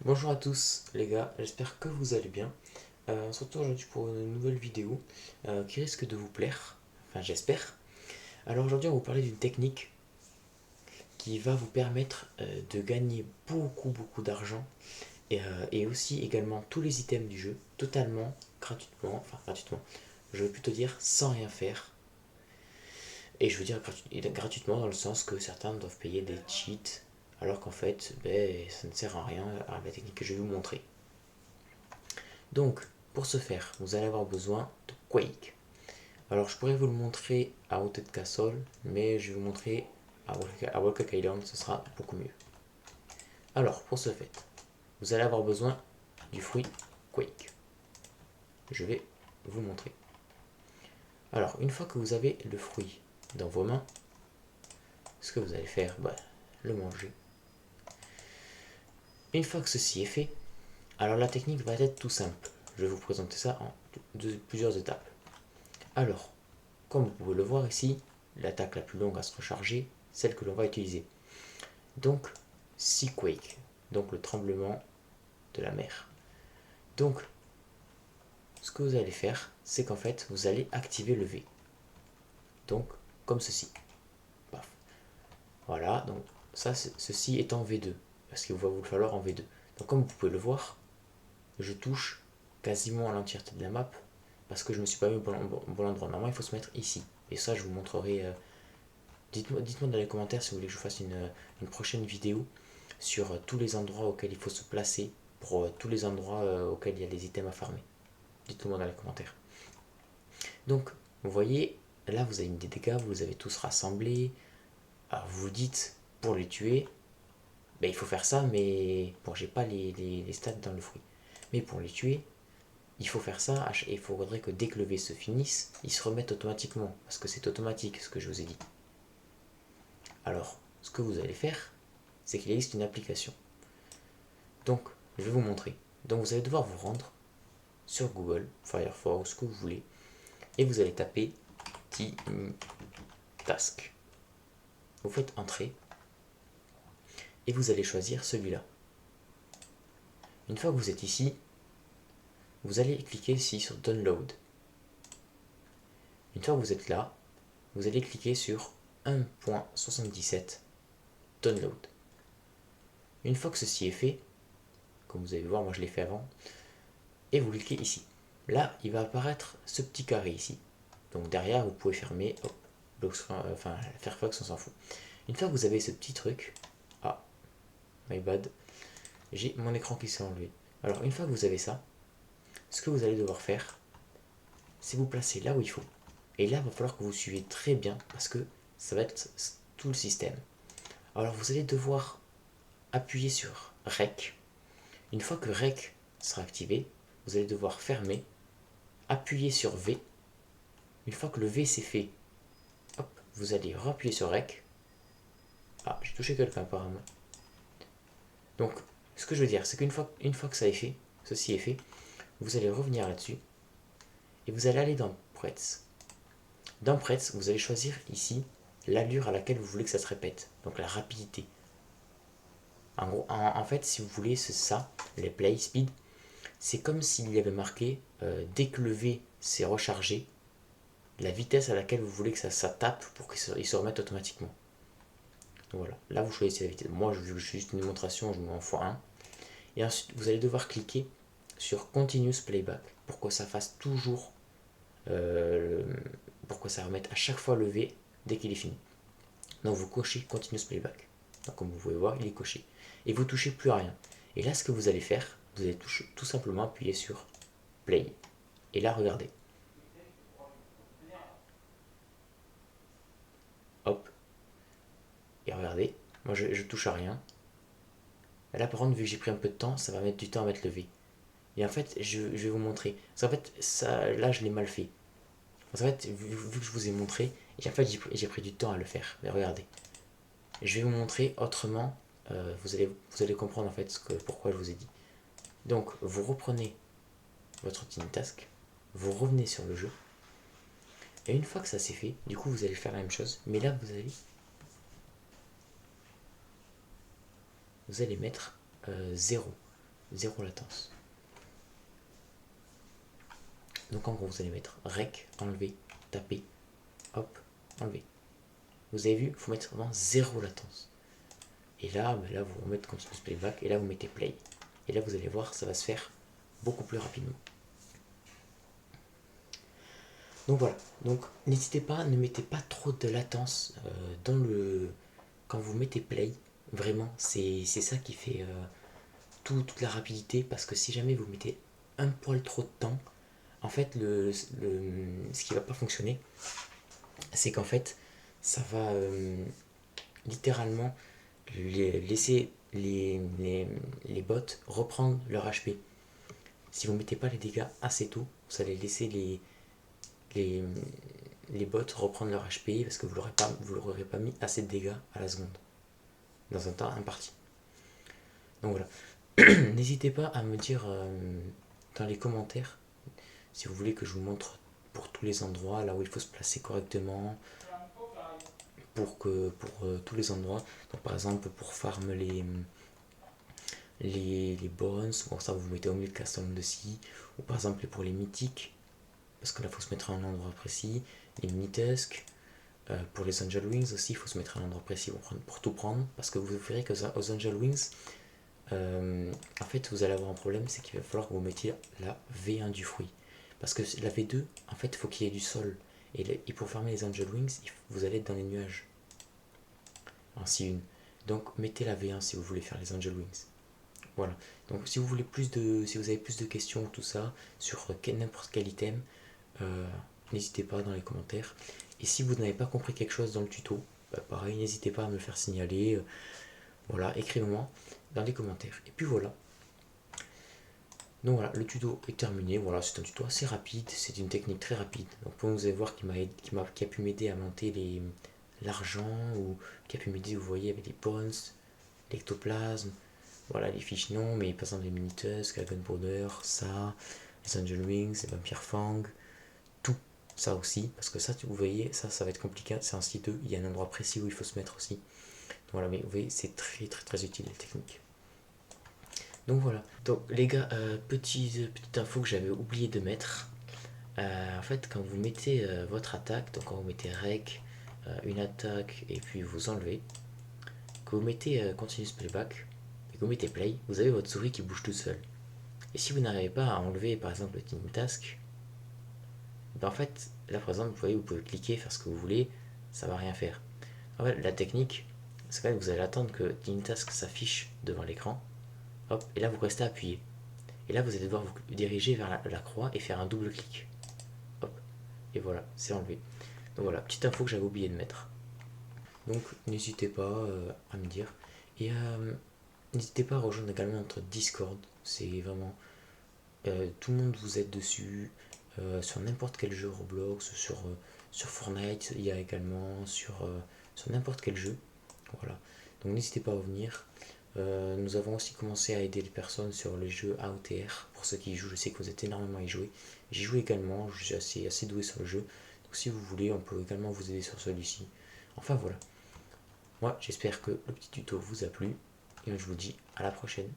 Bonjour à tous les gars, j'espère que vous allez bien. On se retrouve aujourd'hui pour une nouvelle vidéo qui risque de vous plaire, enfin j'espère. Alors aujourd'hui on va vous parler d'une technique qui va vous permettre de gagner beaucoup d'argent et aussi également tous les items du jeu totalement gratuitement, enfin gratuitement, je veux plutôt dire sans rien faire. Et je veux dire gratuitement dans le sens que certains doivent payer des cheats alors qu'en fait ça ne sert à rien à la technique que je vais vous montrer. Donc, pour ce faire, vous allez avoir besoin de Quake. Alors, je pourrais vous le montrer à Haunted Castle, mais je vais vous montrer à Walker Island, ce sera beaucoup mieux. Alors, pour ce fait, vous allez avoir besoin du fruit Quake. Je vais vous montrer. Alors, une fois que vous avez le fruit dans vos mains, ce que vous allez faire, le manger. Une fois que ceci est fait, alors la technique va être tout simple. Je vais vous présenter ça en plusieurs étapes. Alors, comme vous pouvez le voir ici, l'attaque la plus longue à se recharger, celle que l'on va utiliser. Donc, Seaquake, donc le tremblement de la mer. Donc, ce que vous allez faire, c'est qu'en fait, vous allez activer le V. Donc, comme ceci. Paf. Voilà, donc ça, ceci est en V2, parce qu'il va vous le falloir en V2. Donc, comme vous pouvez le voir, je touche quasiment à l'entièreté de la map, parce que je ne me suis pas mis au bon endroit. Normalement, il faut se mettre ici. Et ça, je vous montrerai. Dites-moi dans les commentaires si vous voulez que je fasse une prochaine vidéo sur tous les endroits auxquels il faut se placer pour tous les endroits auxquels il y a des items à farmer. Dites-le-moi dans les commentaires. Donc, vous voyez, là vous avez mis des dégâts, vous les avez tous rassemblés. Alors vous vous dites, pour les tuer, il faut faire ça, mais bon, j'ai pas les stats dans le fruit. Mais pour les tuer, il faut faire ça, et il faudrait que dès que le V se finisse, ils se remettent automatiquement, parce que c'est automatique ce que je vous ai dit. Alors, ce que vous allez faire, c'est qu'il existe une application. Donc, je vais vous montrer. Donc, vous allez devoir vous rendre sur Google, Firefox, ce que vous voulez, et vous allez taper Task. Vous faites entrer et vous allez choisir celui-là. Une fois que vous êtes ici, vous allez cliquer ici sur Download. Une fois que vous êtes là, vous allez cliquer sur 1.77 Download. Une fois que ceci est fait, comme vous allez voir, moi je l'ai fait avant, et vous cliquez ici. Là, il va apparaître ce petit carré ici. Donc derrière, vous pouvez fermer, hop, enfin Firefox, on s'en fout. Une fois que vous avez ce petit truc, ah, my bad, j'ai mon écran qui s'est enlevé. Alors une fois que vous avez ça, ce que vous allez devoir faire, c'est vous placer là où il faut. Et là, il va falloir que vous suiviez très bien parce que ça va être tout le système. Alors vous allez devoir appuyer sur REC. Une fois que REC sera activé, vous allez devoir fermer, appuyer sur V. Une fois que le V c'est fait, hop, vous allez appuyer sur REC. Ah, j'ai touché quelqu'un apparemment. Donc, ce que je veux dire, c'est une fois que ça est fait, ceci est fait, vous allez revenir là-dessus et vous allez aller dans Prets. Dans Prets, vous allez choisir ici l'allure à laquelle vous voulez que ça se répète, donc la rapidité. En gros, en fait, si vous voulez, c'est ça, les play speed, c'est comme s'il y avait marqué dès que le V s'est rechargé, la vitesse à laquelle vous voulez que ça tape pour qu'il se remette automatiquement. Donc voilà, là vous choisissez la vitesse. Moi, je veux juste une démonstration, je mets en x1. Et ensuite, vous allez devoir cliquer sur Continuous Playback pour que ça fasse toujours, euh, pour que ça remette à chaque fois le V dès qu'il est fini. Donc vous cochez Continuous Playback. Donc, comme vous pouvez voir, il est coché. Et vous touchez plus à rien. Et là, ce que vous allez faire, vous allez tout simplement appuyer sur Play. Et là, regardez. Hop. Et regardez. Moi, je touche à rien. Et là, par contre, vu que j'ai pris un peu de temps, ça va mettre du temps à mettre le V. Et en fait, je vais vous montrer. Parce qu'en fait, ça, là, je l'ai mal fait. En fait, vu que je vous ai montré, et en fait, j'ai pris du temps à le faire. Mais regardez. Je vais vous montrer autrement. Vous allez comprendre en fait pourquoi je vous ai dit. Donc, vous reprenez votre Tiny Task, vous revenez sur le jeu, et une fois que ça c'est fait, du coup, vous allez faire la même chose, mais là, vous allez mettre 0. zéro latence. Donc en gros, vous allez mettre rec, enlever, taper, hop, enlever. Vous avez vu, il faut mettre vraiment zéro latence. Et là, là vous remettez continuous playback et là vous mettez play. Et là vous allez voir, ça va se faire beaucoup plus rapidement. Donc voilà, donc n'hésitez pas, ne mettez pas trop de latence dans quand vous mettez play. Vraiment, c'est ça qui fait toute la rapidité, parce que si jamais vous mettez un poil trop de temps, en fait, ce qui va pas fonctionner, c'est qu'en fait, ça va littéralement laisser les bots reprendre leur HP. Si vous mettez pas les dégâts assez tôt, vous allez laisser les, les bots reprendre leur HP parce que vous leur aurez pas mis assez de dégâts à la seconde dans un temps imparti. Donc voilà. N'hésitez pas à me dire dans les commentaires si vous voulez que je vous montre pour tous les endroits là où il faut se placer correctement pour tous les endroits. Donc par exemple pour farm les bones, bon ça vous mettez au milieu de Castle de Sea, ou par exemple pour les mythiques, parce que là il faut se mettre à un endroit précis, les mini-tusks, pour les Angel Wings aussi il faut se mettre à un endroit précis pour tout prendre, parce que vous verrez que aux Angel Wings, en fait vous allez avoir un problème, c'est qu'il va falloir que vous mettiez la V1 du fruit, parce que la V2 en fait il faut qu'il y ait du sol, et pour farmer les Angel Wings vous allez être dans les nuages en C1, donc mettez la V1 si vous voulez faire les Angel Wings. Voilà, donc si vous voulez si vous avez plus de questions, tout ça, sur n'importe quel item, n'hésitez pas dans les commentaires. Et si vous n'avez pas compris quelque chose dans le tuto, pareil, n'hésitez pas à me le faire signaler. Voilà, écrivez-moi dans les commentaires. Et puis voilà. Donc voilà, le tuto est terminé. Voilà, c'est un tuto assez rapide, c'est une technique très rapide. Donc vous allez voir qui a pu m'aider à monter l'argent, ou qui a pu m'aider, vous voyez, avec les bones, l'ectoplasme. Voilà les fiches non, mais par exemple les Mini-Tusk, la Gunpowder, ça, les Angel Wings, les Vampire Fang, tout ça aussi, parce que ça, vous voyez, ça va être compliqué, c'est un site 2, il y a un endroit précis où il faut se mettre aussi. Voilà, mais vous voyez, c'est très très très utile les techniques. Donc voilà, donc les gars, petite info que j'avais oublié de mettre. En fait, quand vous mettez votre attaque, donc quand vous mettez rec, une attaque, et puis vous enlevez, que vous mettez continuous playback, et que vous mettez play, vous avez votre souris qui bouge toute seule. Et si vous n'arrivez pas à enlever par exemple le team task, ben en fait, là par exemple, vous voyez, vous pouvez cliquer, faire ce que vous voulez, ça va rien faire. En fait, la technique, c'est quand même que vous allez attendre que team task s'affiche devant l'écran, hop, et là vous restez appuyé. Et là vous allez devoir vous diriger vers la croix et faire un double clic. Hop, et voilà, c'est enlevé. Donc voilà, petite info que j'avais oublié de mettre. Donc n'hésitez pas à me dire. Et n'hésitez pas à rejoindre également notre Discord, c'est vraiment tout le monde vous aide dessus, sur n'importe quel jeu Roblox, sur Fortnite, il y a également sur n'importe quel jeu. Voilà. Donc n'hésitez pas à venir. Nous avons aussi commencé à aider les personnes sur les jeux AOTR. Pour ceux qui y jouent, je sais que vous êtes énormément à y jouer. J'y joue également, je suis assez doué sur le jeu. Donc si vous voulez, on peut également vous aider sur celui-ci. Enfin voilà. Moi, j'espère que le petit tuto vous a plu. Et je vous dis à la prochaine.